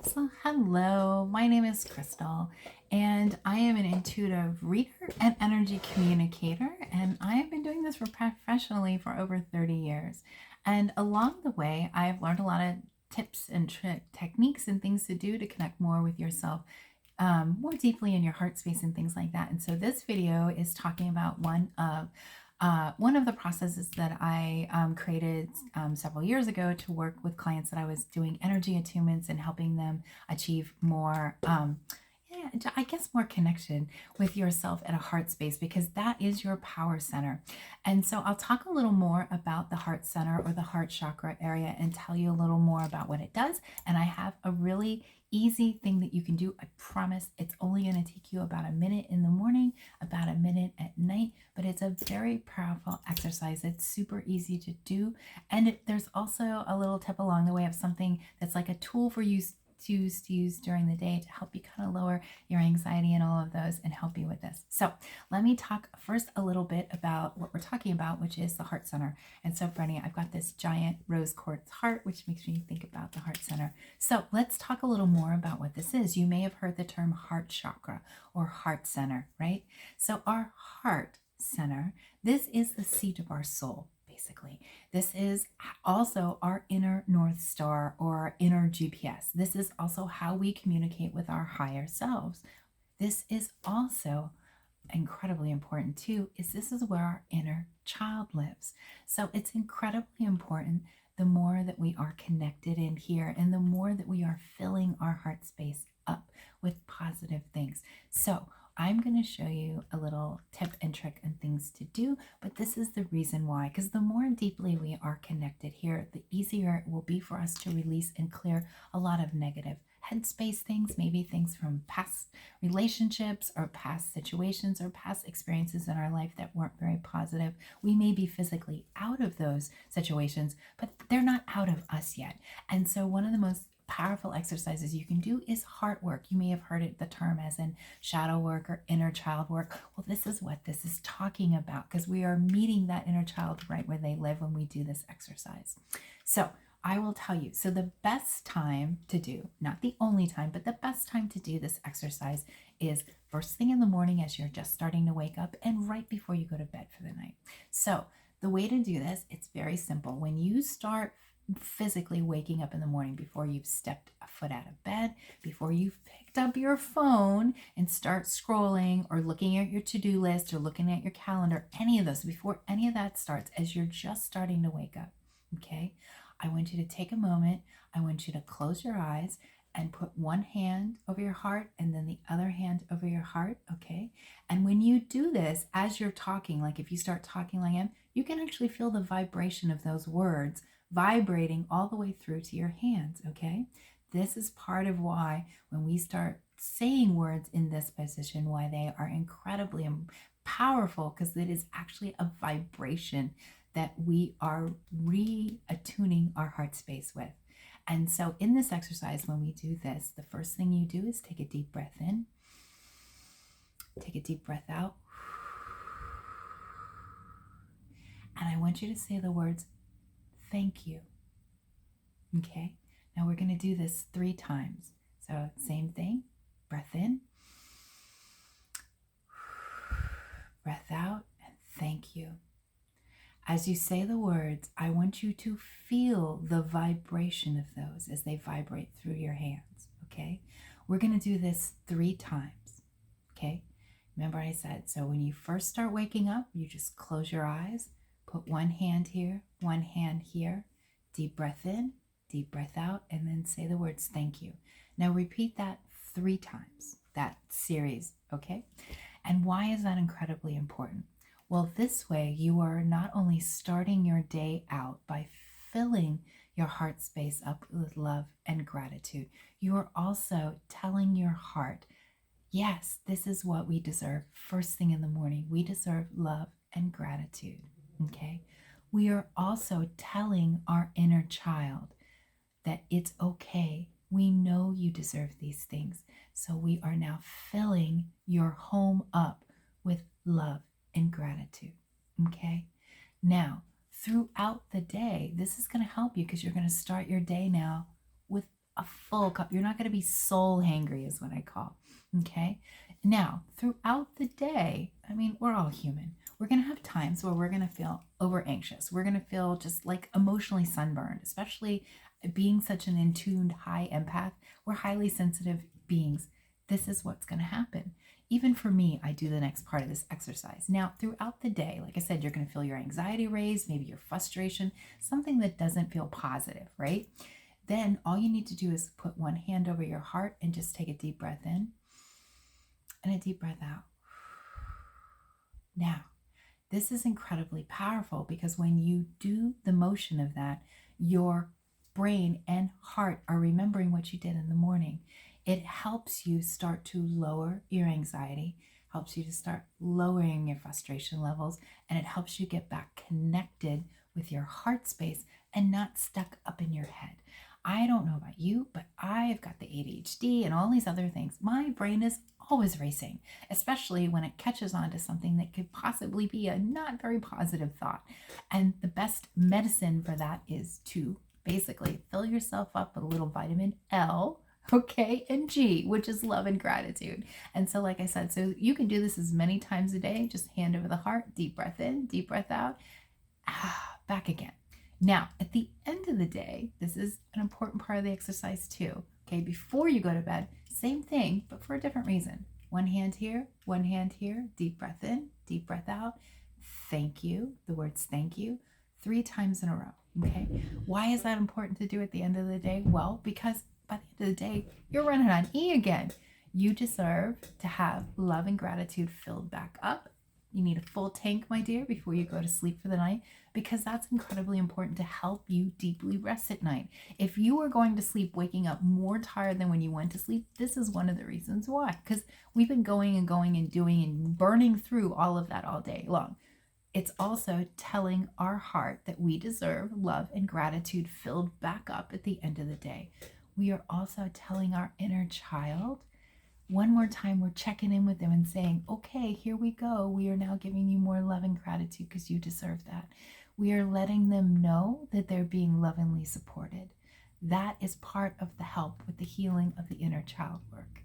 So, hello, my name is Crystal, and I am an intuitive reader and energy communicator. And I have been doing this professionally for over 30 years. And along the way, I have learned a lot of tips and techniques and things to do to connect more with yourself, more deeply in your heart space and things like that. And so, this video is talking about one of the processes that I created several years ago to work with clients that I was doing energy attunements and helping them achieve more, I guess, more connection with yourself at a heart space, because that is your power center. And so I'll talk a little more about the heart center or the heart chakra area and tell you a little more about what it does. And I have a really easy thing that you can do. I promise it's only going to take you about a minute in the morning, about a minute at night, but it's a very powerful exercise. It's super easy to do. And there's also a little tip along the way of something that's like a tool for you to use during the day to help you kind of lower your anxiety and all of those and help you with this. So let me talk first a little bit about what we're talking about, which is the heart center. And so, Brenny, I've got this giant rose quartz heart, which makes me think about the heart center. So let's talk a little more about what this is. You may have heard the term heart chakra or heart center, right? So our heart center, this is the seat of our soul, basically. This is also our inner North Star or our inner GPS. This is also how we communicate with our higher selves. This is also incredibly important too, is this is where our inner child lives. So it's incredibly important the more that we are connected in here and the more that we are filling our heart space up with positive things. So I'm going to show you a little tip and trick and things to do, but this is the reason why, because the more deeply we are connected here, the easier it will be for us to release and clear a lot of negative headspace things, maybe things from past relationships or past situations or past experiences in our life that weren't very positive. We may be physically out of those situations, but they're not out of us yet. And so one of the most powerful exercises you can do is heart work. You may have heard it, the term as in shadow work or inner child work. Well, this is what this is talking about, because we are meeting that inner child right where they live when we do this exercise. So I will tell you, so the best time to do, not the only time, but the best time to do this exercise is first thing in the morning as you're just starting to wake up and right before you go to bed for the night. So the way to do this, it's very simple. When you start physically waking up in the morning, before you've stepped a foot out of bed, before you've picked up your phone and start scrolling or looking at your to-do list or looking at your calendar, any of those, before any of that starts, as you're just starting to wake up, okay, I want you to take a moment. I want you to close your eyes and put one hand over your heart and then the other hand over your heart, okay? And when you do this, as you're talking, like if you start talking like I am, you can actually feel the vibration of those words vibrating all the way through to your hands, okay? This is part of why when we start saying words in this position, why they are incredibly powerful, because it is actually a vibration that we are reattuning our heart space with. And so in this exercise, when we do this, the first thing you do is take a deep breath in, take a deep breath out, and I want you to say the words, thank you. Okay, now we're going to do this 3 times. So same thing, breath in, breath out, and thank you. As you say the words, I want you to feel the vibration of those as they vibrate through your hands, okay? We're going to do this 3 times, okay? Remember I said, so when you first start waking up, you just close your eyes, put one hand here, one hand here, deep breath in, deep breath out, and then say the words, thank you. Now repeat that 3 times, that series, okay? And why is that incredibly important? Well, this way you are not only starting your day out by filling your heart space up with love and gratitude, you are also telling your heart, yes, this is what we deserve first thing in the morning. We deserve love and gratitude, okay? We are also telling our inner child that it's okay. We know you deserve these things. So we are now filling your home up with love and gratitude, okay? Now, throughout the day, this is going to help you because you're going to start your day now with a full cup. You're not going to be soul hangry is what I call. Okay. Now, throughout the day, I mean, we're all human. We're going to have times where we're going to feel over anxious. We're going to feel just like emotionally sunburned, especially being such an in-tuned high empath. We're highly sensitive beings. This is what's going to happen. Even for me, I do the next part of this exercise. Now, throughout the day, like I said, you're going to feel your anxiety raise, maybe your frustration, something that doesn't feel positive, right? Then all you need to do is put one hand over your heart and just take a deep breath in and a deep breath out. Now, this is incredibly powerful because when you do the motion of that, your brain and heart are remembering what you did in the morning. It helps you start to lower your anxiety, helps you to start lowering your frustration levels, and it helps you get back connected with your heart space and not stuck up in your head. I don't know about you, but I've got the ADHD and all these other things. My brain is always racing, especially when it catches on to something that could possibly be a not very positive thought. And the best medicine for that is to basically fill yourself up with a little vitamin L, okay, and G, which is love and gratitude. And so, like I said, so you can do this as many times a day. Just hand over the heart, deep breath in, deep breath out, back again. Now, at the end of the day, this is an important part of the exercise too. Okay, before you go to bed, same thing, but for a different reason. One hand here, deep breath in, deep breath out. Thank you, the words thank you, 3 times in a row. Okay, why is that important to do at the end of the day? Well, because by the end of the day, you're running on E again. You deserve to have love and gratitude filled back up. You need a full tank, my dear, before you go to sleep for the night, because that's incredibly important to help you deeply rest at night. If you are going to sleep waking up more tired than when you went to sleep, this is one of the reasons why, because we've been going and doing and burning through all of that all day long. It's also telling our heart that we deserve love and gratitude filled back up at the end of the day. We are also telling our inner child, one more time, we're checking in with them and saying, okay, here we go. We are now giving you more love and gratitude because you deserve that. We are letting them know that they're being lovingly supported. That is part of the help with the healing of the inner child work.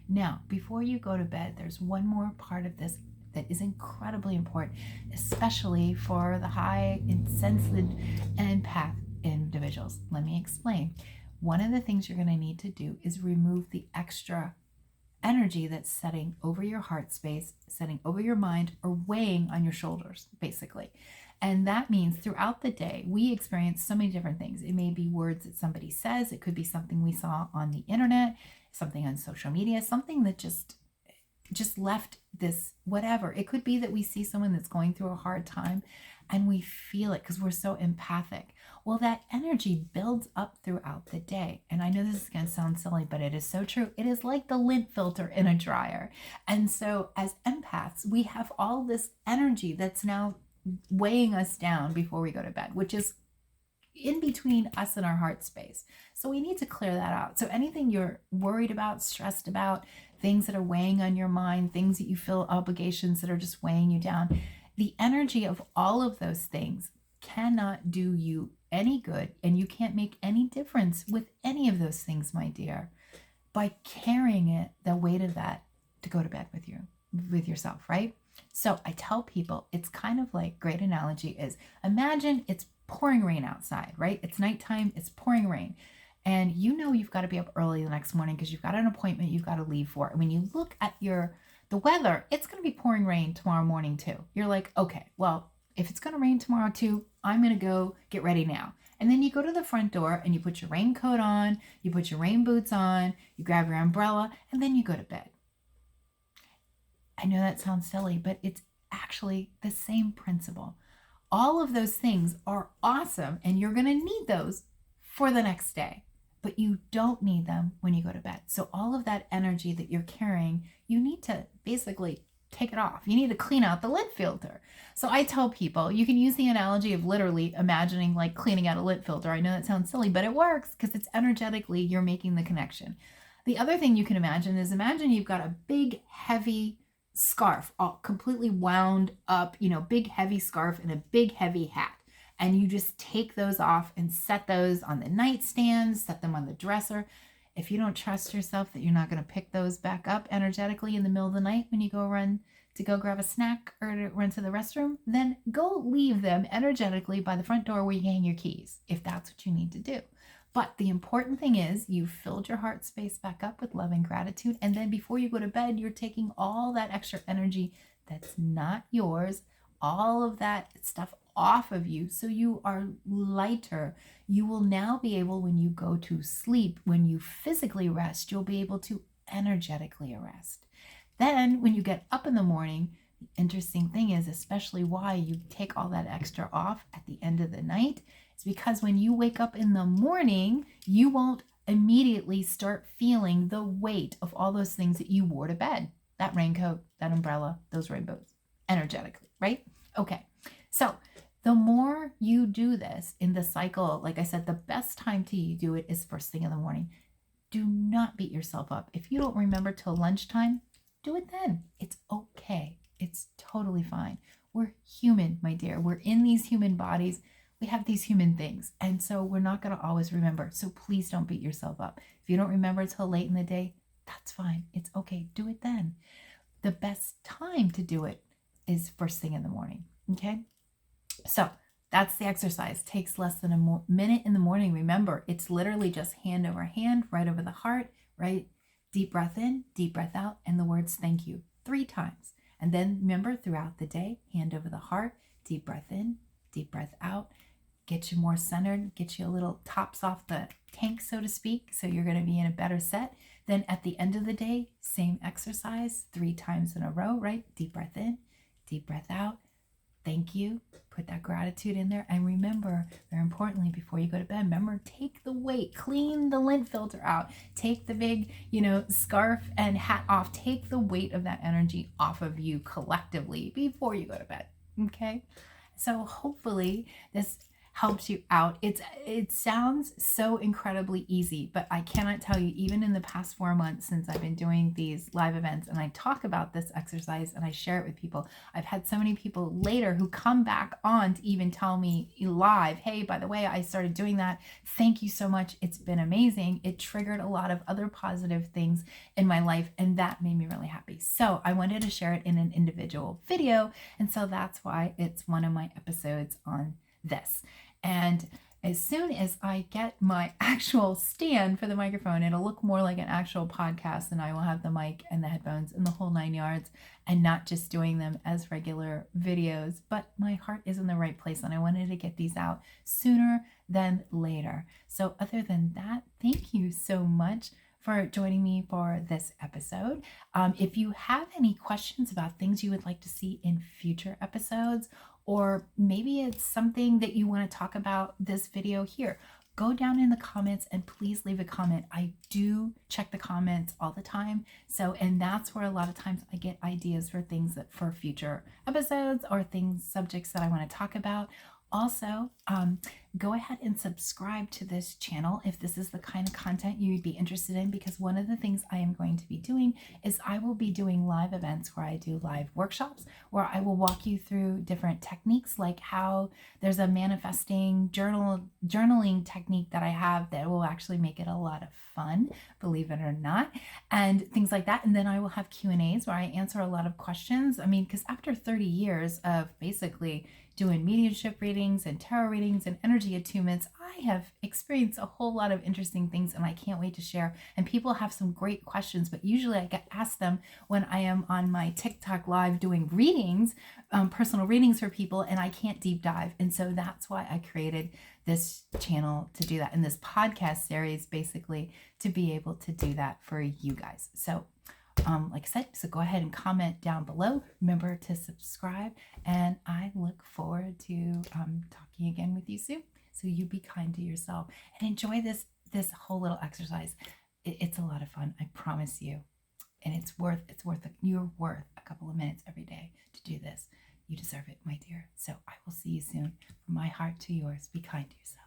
Now, before you go to bed, there's one more part of this that is incredibly important, especially for the high sensitive empath individuals. Let me explain. One of the things you're going to need to do is remove the extra energy that's setting over your heart space, setting over your mind, or weighing on your shoulders, basically. And that means throughout the day, we experience so many different things. It may be words that somebody says. It could be something we saw on the internet, something on social media, something that just left this whatever. It could be that we see someone that's going through a hard time and we feel it because we're so empathic. Well, that energy builds up throughout the day. And I know this is going to sound silly, but it is so true. It is like the lint filter in a dryer. And so as empaths, we have all this energy that's now weighing us down before we go to bed, which is in between us and our heart space. So we need to clear that out. So anything you're worried about, stressed about, things that are weighing on your mind, things that you feel obligations that are just weighing you down, the energy of all of those things cannot do you any good, and you can't make any difference with any of those things, my dear, by carrying it, the weight of that, to go to bed with yourself, right? So I tell people, it's kind of like, great analogy is, imagine it's pouring rain outside, right? It's nighttime, it's pouring rain. And you know you've got to be up early the next morning because you've got an appointment you've got to leave for. And when you look at the weather, it's going to be pouring rain tomorrow morning too. You're like, okay, well, if it's going to rain tomorrow too, I'm going to go get ready now. And then you go to the front door and you put your raincoat on, you put your rain boots on, you grab your umbrella, and then you go to bed. I know that sounds silly, but it's actually the same principle. All of those things are awesome, and you're going to need those for the next day, but you don't need them when you go to bed. So all of that energy that you're carrying, you need to basically take it off. You need to clean out the lint filter. So I tell people, you can use the analogy of literally imagining like cleaning out a lint filter. I know that sounds silly, but it works because it's energetically, you're making the connection. The other thing you can imagine is, imagine you've got a big, heavy scarf, all completely wound up, big, heavy scarf and a big, heavy hat. And you just take those off and set those on the nightstand, set them on the dresser. If you don't trust yourself that you're not going to pick those back up energetically in the middle of the night when you go run to go grab a snack or to run to the restroom, then go leave them energetically by the front door where you hang your keys, if that's what you need to do. But the important thing is you filled your heart space back up with love and gratitude. And then before you go to bed, you're taking all that extra energy that's not yours, all of that stuff off of you, so you are lighter. You will now be able, when you go to sleep, when you physically rest, you'll be able to energetically rest. Then when you get up in the morning, the interesting thing is, especially why you take all that extra off at the end of the night, is because when you wake up in the morning, you won't immediately start feeling the weight of all those things that you wore to bed. That raincoat, that umbrella, those rainbows, energetically, right? Okay, so the more you do this in the cycle, like I said, the best time to do it is first thing in the morning. Do not beat yourself up. If you don't remember till lunchtime, do it then. It's okay. It's totally fine. We're human, my dear. We're in these human bodies. We have these human things. And so we're not going to always remember. So please don't beat yourself up. If you don't remember till late in the day, that's fine. It's okay. Do it then. The best time to do it is first thing in the morning. Okay? So that's the exercise. Takes less than a minute in the morning. Remember, it's literally just hand over hand, right over the heart, right? Deep breath in, deep breath out, and the words thank you 3 times. And then remember, throughout the day, hand over the heart, deep breath in, deep breath out. Get you more centered, get you a little tops off the tank, so to speak, so you're going to be in a better set. Then at the end of the day, same exercise 3 times in a row, right? Deep breath in, deep breath out. Thank you. Put that gratitude in there. And remember, very importantly, before you go to bed, remember, take the weight, clean the lint filter out, take the big, scarf and hat off, take the weight of that energy off of you collectively before you go to bed. Okay. So hopefully this helps you out. It sounds so incredibly easy, but I cannot tell you, even in the past 4 months since I've been doing these live events and I talk about this exercise and I share it with people, I've had so many people later who come back on to even tell me live, hey, by the way, I started doing that. Thank you so much. It's been amazing. It triggered a lot of other positive things in my life, and that made me really happy. So I wanted to share it in an individual video, and so that's why it's one of my episodes on this. And as soon as I get my actual stand for the microphone, it'll look more like an actual podcast, and I will have the mic and the headphones and the whole 9 yards, and not just doing them as regular videos. But my heart is in the right place, and I wanted to get these out sooner than later. So other than that, thank you so much for joining me for this episode. If you have any questions about things you would like to see in future episodes, or maybe it's something that you want to talk about this video here, go down in the comments and please leave a comment. I do check the comments all the time. And that's where a lot of times I get ideas for things that for future episodes or subjects that I want to talk about. Also, go ahead and subscribe to this channel if this is the kind of content you'd be interested in, because one of the things I am going to be doing is I will be doing live events where I do live workshops where I will walk you through different techniques, like how there's a manifesting journaling technique that I have that will actually make it a lot of fun, believe it or not, and things like that. And then I will have Q&As where I answer a lot of questions. I mean, because after 30 years of basically doing mediumship readings and tarot readings and energy attunements, I have experienced a whole lot of interesting things, and I can't wait to share. And people have some great questions, but usually I get asked them when I am on my TikTok live doing readings, personal readings for people, and I can't deep dive. And so that's why I created this channel to do that, and this podcast series basically to be able to do that for you guys. So like I said, so go ahead and comment down below. Remember to subscribe, and I look forward to talking again with you soon. So you be kind to yourself and enjoy this whole little exercise. It's a lot of fun, I promise you, and you're worth a couple of minutes every day to do this. You deserve it, my dear. So I will see you soon. From my heart to yours, be kind to yourself.